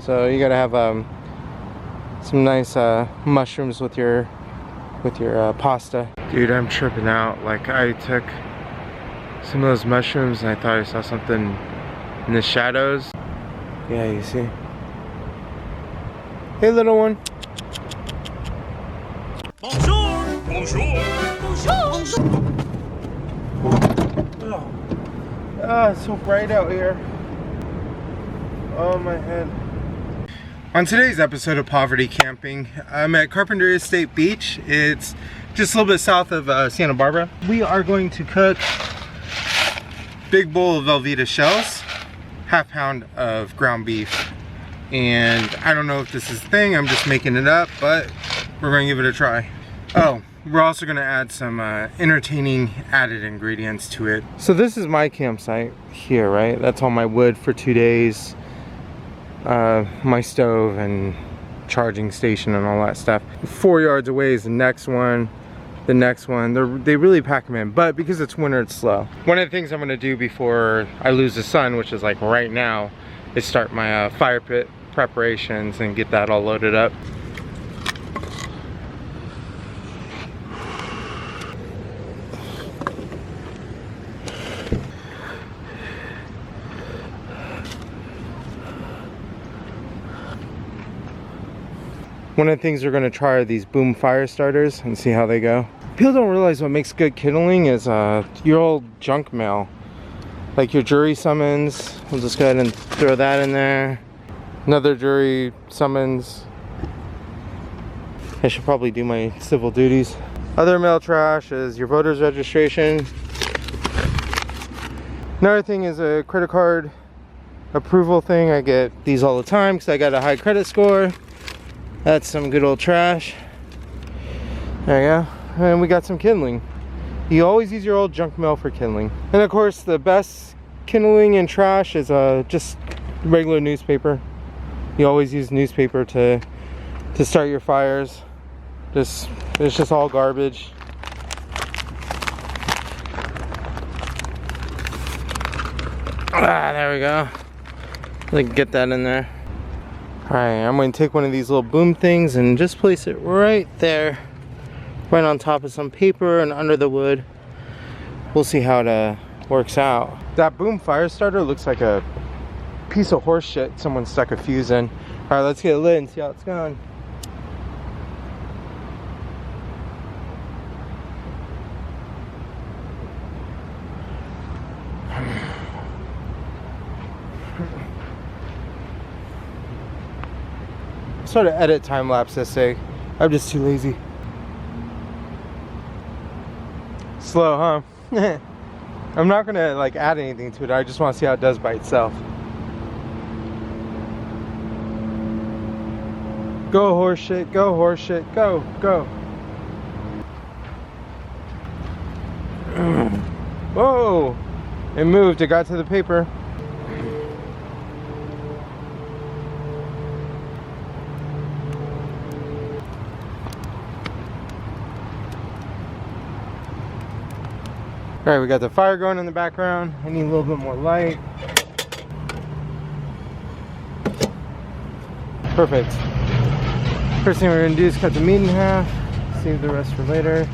so you gotta have some nice mushrooms with your pasta. Dude, I'm tripping out. Like, I took some of those mushrooms and I thought I saw something in the shadows. Yeah, you see? Hey, little one. Bonjour! Bonjour! Bonjour! Oh. Ah, it's so bright out here. Oh, my head. On today's episode of Poverty Camping, I'm at Carpinteria State Beach. It's just a little bit south of Santa Barbara. We are going to cook big bowl of Velveeta shells, half pound of ground beef, and I don't know if this is a thing, I'm just making it up, but we're going to give it a try. Oh, we're also going to add some entertaining added ingredients to it. So this is my campsite here, right? That's all my wood for 2 days, my stove and charging station and all that stuff. 4 yards away is the next one. The next one, they really pack them in, but because it's winter, it's slow. One of the things I'm gonna do before I lose the sun, which is like right now, is start my fire pit preparations and get that all loaded up. One of the things we're gonna try are these boom fire starters and see how they go. People don't realize what makes good kindling is your old junk mail. Like your jury summons, we'll just go ahead and throw that in there. Another jury summons. I should probably do my civil duties. Other mail trash is your voter's registration. Another thing is a credit card approval thing. I get these all the time because I got a high credit score. That's some good old trash. There you go. And we got some kindling. You always use your old junk mail for kindling. And of course, the best kindling and trash is just regular newspaper. You always use newspaper to start your fires. It's just all garbage. Ah, there we go. Like, get that in there. Alright, I'm going to take one of these little boom things and just place it right there. Right on top of some paper and under the wood. We'll see how it works out. That boom fire starter looks like a piece of horse shit someone stuck a fuse in. Alright, let's get it lit and see how it's going. Sort of edit time lapse essay. I'm just too lazy. Slow, huh? I'm not gonna like add anything to it. I just want to see how it does by itself. Go horse shit, go horse shit, go, go. Whoa! It moved, it got to the paper. Alright, we got the fire going in the background. I need a little bit more light. Perfect. First thing we're going to do is cut the meat in half. Save the rest for later.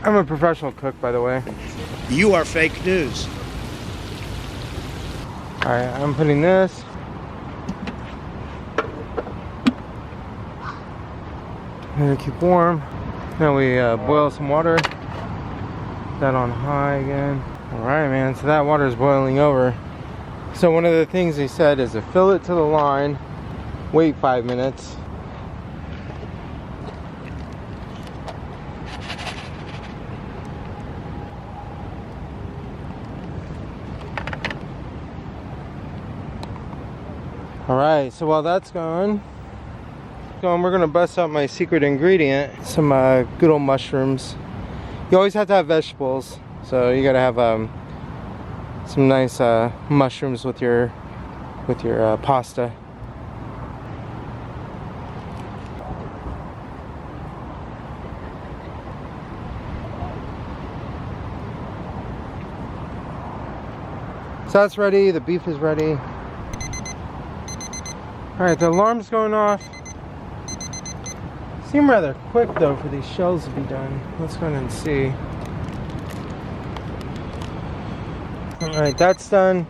I'm a professional cook, by the way. You are fake news. Alright, I'm putting this. I'm gonna keep warm. Now we boil some water. That on high again. Alright, man, so that water is boiling over. So one of the things they said is to fill it to the line, wait 5 minutes. Alright, so while that's going, we're gonna bust out my secret ingredient, some good old mushrooms. You always have to have vegetables, so you gotta have some nice mushrooms with your pasta. So that's ready, the beef is ready. Alright, the alarm's going off. Seem rather quick though for these shells to be done. Let's go ahead and see. Alright, that's done.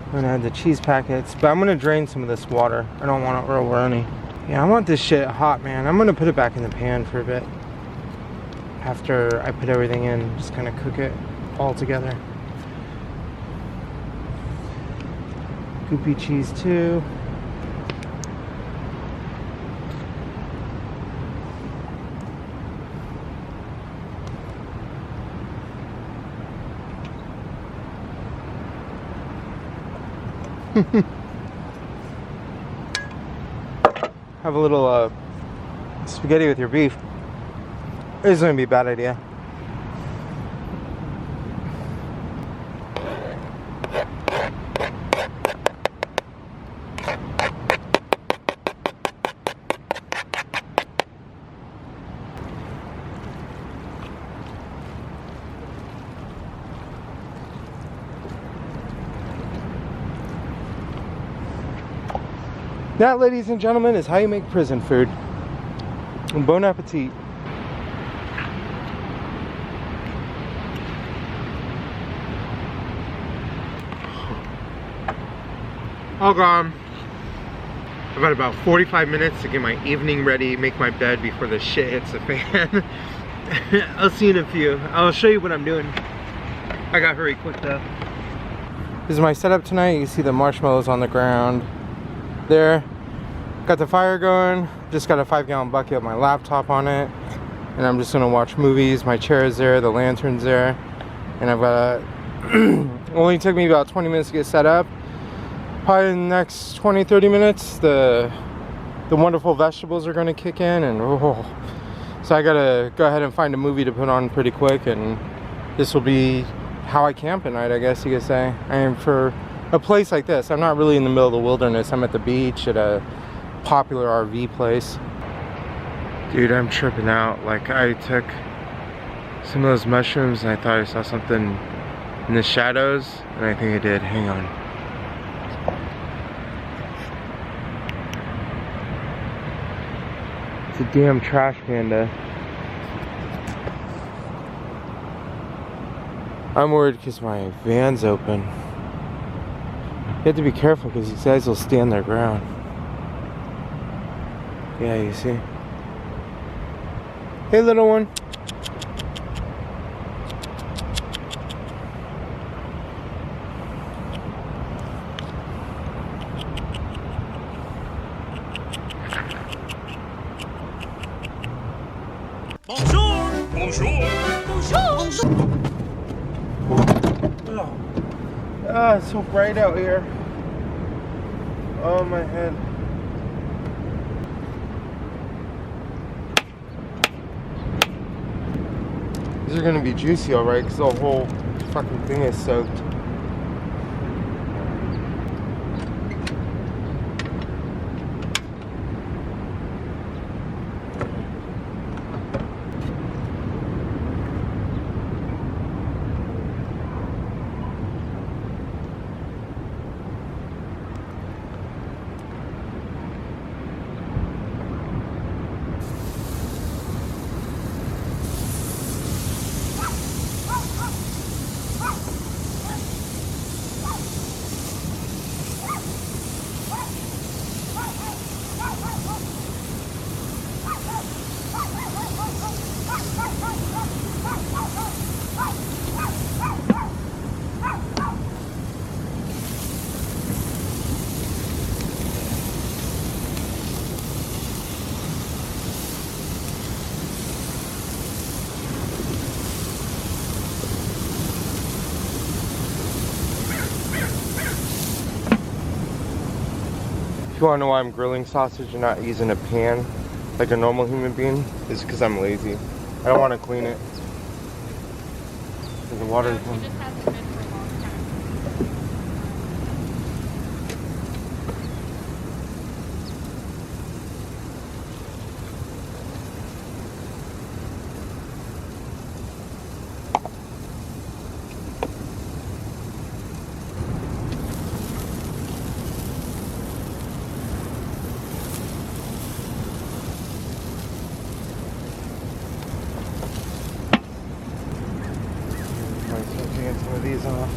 I'm gonna add the cheese packets, but I'm gonna drain some of this water. I don't want it real runny. Yeah, I want this shit hot, man. I'm gonna put it back in the pan for a bit. After I put everything in, just kind of cook it all together. Goopy cheese too. Have a little spaghetti with your beef. This is gonna be a bad idea. That, ladies and gentlemen, is how you make prison food. Bon appetit. All gone. I've got about 45 minutes to get my evening ready, make my bed before the shit hits the fan. I'll see you in a few. I'll show you what I'm doing. I got hurry quick though. This is my setup tonight. You see the marshmallows on the ground there. Got the fire going. Just got a 5-gallon bucket with my laptop on it. And I'm just gonna watch movies. My chair is there, the lantern's there. And I've got a only took me about 20 minutes to get set up. Probably in the next 20-30 minutes the wonderful vegetables are gonna kick in, and so I gotta go ahead and find a movie to put on pretty quick, and this will be how I camp at night, I guess you could say. And for a place like this, I'm not really in the middle of the wilderness. I'm at the beach at a popular RV place. Dude, I'm tripping out. Like, I took some of those mushrooms and I thought I saw something in the shadows, and I think I did. Hang on. It's a damn trash panda. I'm worried because my van's open. You have to be careful because these guys will stand their ground. Yeah, you see? Hey, little one. Bonjour! Bonjour! Bonjour! Oh. Ah, it's so bright out here. Oh, my head. These are gonna be juicy, alright, because the whole fucking thing is soaked. If you want to know why I'm grilling sausage and not using a pan like a normal human being, is because I'm lazy. I don't want to clean it. The water is It just hasn't been for a long time. these off.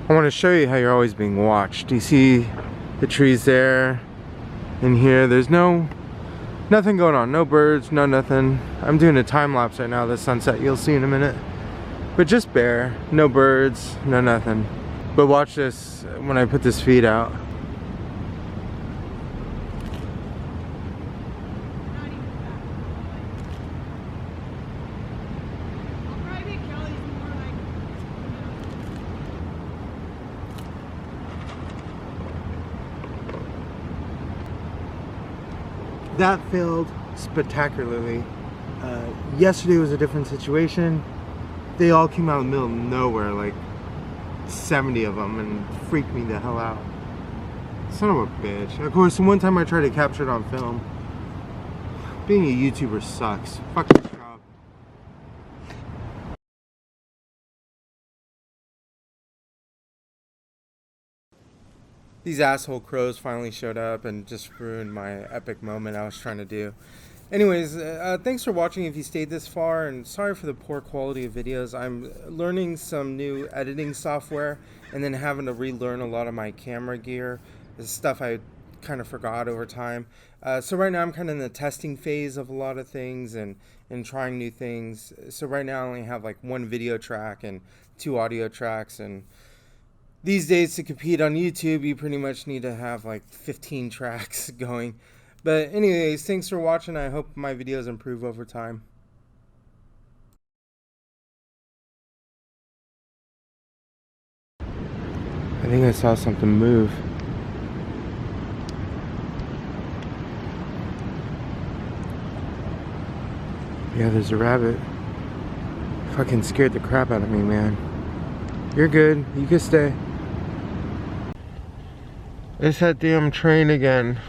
I want to show you how you're always being watched. Do you see the trees there? In here, there's nothing going on. No birds, no nothing. I'm doing a time lapse right now of the sunset. You'll see in a minute. But just bare. No birds, no nothing. But watch this when I put this feed out. That failed spectacularly. Yesterday was a different situation. They all came out in the middle of nowhere, like 70 of them, and freaked me the hell out. Son of a bitch. Of course, one time I tried to capture it on film. Being a YouTuber sucks. Fuck this job. These asshole crows finally showed up and just ruined my epic moment I was trying to do. Anyways, thanks for watching if you stayed this far, and sorry for the poor quality of videos. I'm learning some new editing software and then having to relearn a lot of my camera gear. This stuff I kind of forgot over time. So right now I'm kind of in the testing phase of a lot of things and trying new things. So right now I only have like 1 video track and 2 audio tracks, and these days to compete on YouTube, you pretty much need to have like 15 tracks going. But anyways, thanks for watching. I hope my videos improve over time. I think I saw something move. Yeah, there's a rabbit. Fucking scared the crap out of me, man. You're good. You can stay. It's that damn train again.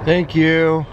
Thank you.